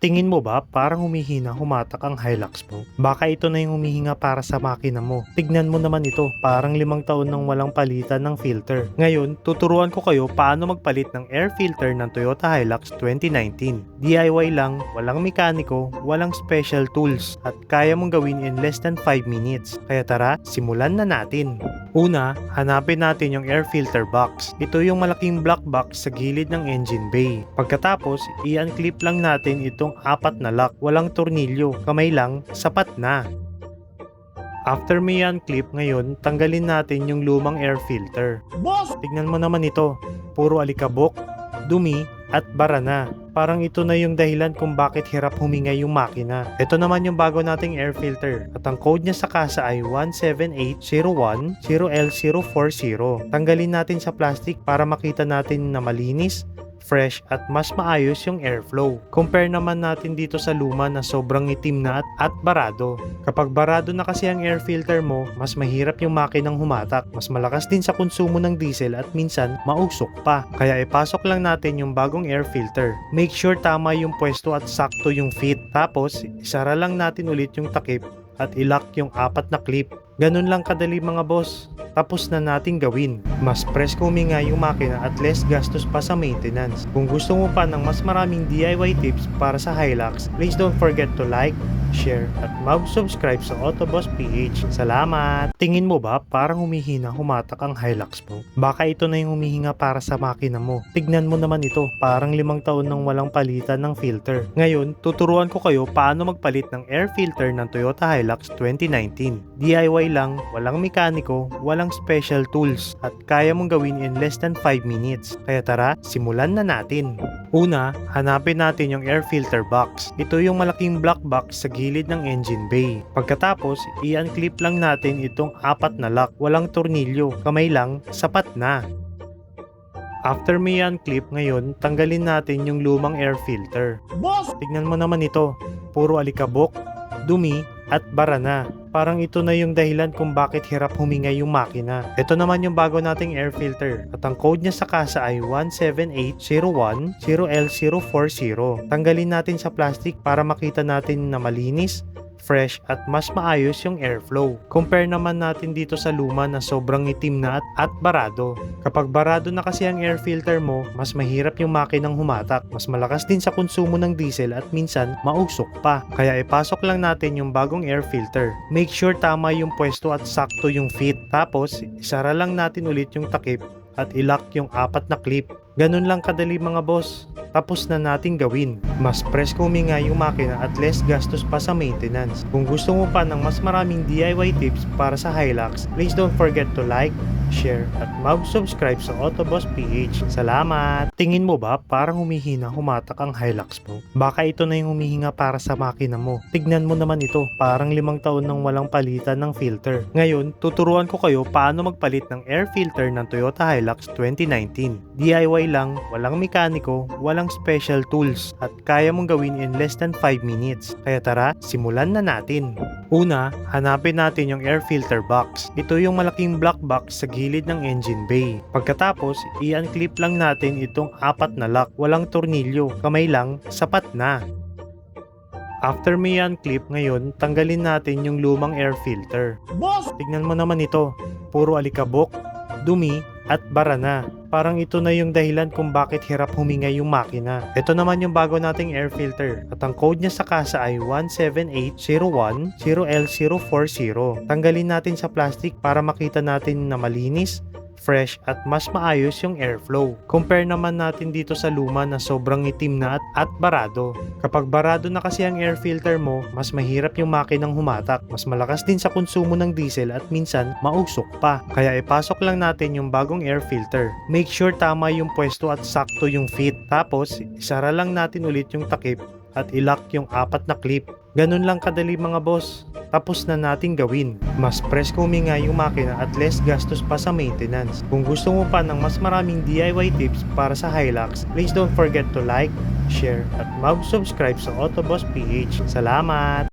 Tingin mo ba parang humihina humatak ang Hilux mo? Baka ito na yung humihinga para sa makina mo. Tignan mo naman ito, parang 5 taon nang walang palitan ng filter. Ngayon, tuturuan ko kayo paano magpalit ng air filter ng Toyota Hilux 2019. DIY lang, walang mekaniko, walang special tools, at kaya mong gawin in less than 5 minutes. Kaya tara, simulan na natin. Una, hanapin natin yung air filter box. Ito yung malaking black box sa gilid ng engine bay. Pagkatapos, i-unclip lang natin itong 4 na lock. Walang tornilyo, kamay lang, sapat na. After may unclip, ngayon, tanggalin natin yung lumang air filter. Boss! Tignan mo naman ito, puro alikabok, dumi, at bara na. Parang ito na yung dahilan kung bakit hirap huminga yung makina. Ito naman yung bago nating air filter. At ang code niya sa kasa ay 17801-0L040. Tanggalin natin sa plastic para makita natin na malinis, fresh at mas maayos yung airflow. Compare naman natin dito sa luma na sobrang itim na at barado. Kapag barado na kasi ang air filter mo, mas mahirap yung makinang humatak. Mas malakas din sa konsumo ng diesel at minsan mausok pa. Kaya ipasok lang natin yung bagong air filter. Make sure tama yung pwesto at sakto yung fit. Tapos, isara lang natin ulit yung takip at ilock yung 4 na clip. Ganun lang kadali mga boss. Tapos na nating gawin. Mas presko huminga yung makina at less gastos pa sa maintenance. Kung gusto mo pa ng mas maraming DIY tips para sa Hilux, please don't forget to like, share, at mag-subscribe sa Autoboss PH. Salamat! Tingin mo ba parang humihina humatak ang Hilux mo? Baka ito na yung humihinga para sa makina mo. Tignan mo naman ito, parang 5 taon nang walang palitan ng filter. Ngayon, tuturuan ko kayo paano magpalit ng air filter ng Toyota Hilux 2019. DIY lang, walang mekaniko, walang special tools, at kaya mong gawin in less than 5 minutes. Kaya tara, simulan na natin. Una, hanapin natin yung air filter box. Ito yung malaking black box sa gilid ng engine bay. Pagkatapos, i-unclip lang natin itong 4 na lock. Walang tornilyo, kamay lang, sapat na. After may unclip, ngayon, tanggalin natin yung lumang air filter. Boss! Tignan mo naman ito, puro alikabok, dumi, at bara na. Parang ito na yung dahilan kung bakit hirap huminga yung makina. Ito naman yung bago nating air filter. At ang code niya sa kasa ay 17801-0L040. Tanggalin natin sa plastic para makita natin na malinis, fresh at mas maayos yung airflow. Compare naman natin dito sa luma na sobrang itim na at barado. Kapag barado na kasi ang air filter mo, mas mahirap yung makinang humatak. Mas malakas din sa konsumo ng diesel at minsan mausok pa. Kaya ipasok lang natin yung bagong air filter. Make sure tama yung pwesto at sakto yung fit. Tapos, isara lang natin ulit yung takip at ilock yung 4 na clip. Ganun lang kadali mga boss. Tapos na nating gawin. Mas presko huminga yung makina at less gastos pa sa maintenance. Kung gusto mo pa ng mas maraming DIY tips para sa Hilux, please don't forget to like, share, at mag-subscribe sa Autoboss PH. Salamat! Tingin mo ba parang humihina humatak ang Hilux mo? Baka ito na yung humihinga para sa makina mo. Tignan mo naman ito, parang 5 taon nang walang palitan ng filter. Ngayon, tuturuan ko kayo paano magpalit ng air filter ng Toyota Hilux 2019. DIY lang, walang mekaniko, walang special tools, at kaya mong gawin in less than 5 minutes. Kaya tara, simulan na natin. Una, hanapin natin yung air filter box. Ito yung malaking black box sa gilid ng engine bay. Pagkatapos, i-unclip lang natin itong 4 na lock. Walang tornilyo, kamay lang, sapat na. After may unclip, ngayon, tanggalin natin yung lumang air filter. Boss! Tignan mo naman ito, puro alikabok, dumi, at bara na. Parang ito na yung dahilan kung bakit hirap huminga yung makina. Ito naman yung bago nating air filter. At ang code niya sa kasa ay 17801-0L040. Tanggalin natin sa plastic para makita natin na malinis, fresh at mas maayos yung airflow. Compare naman natin dito sa luma na sobrang itim na at barado. Kapag barado na kasi ang air filter mo, mas mahirap yung makinang humatak. Mas malakas din sa konsumo ng diesel at minsan mausok pa. Kaya ipasok lang natin yung bagong air filter. Make sure tama yung pwesto at sakto yung fit. Tapos, isara lang natin ulit yung takip at ilock yung 4 na clip. Ganun lang kadali mga boss. Tapos na nating gawin. Mas presko huminga yung makina at less gastos pa sa maintenance. Kung gusto mo pa ng mas maraming DIY tips para sa Hilux, please don't forget to like, share, at mag-subscribe sa Autoboss PH. Salamat!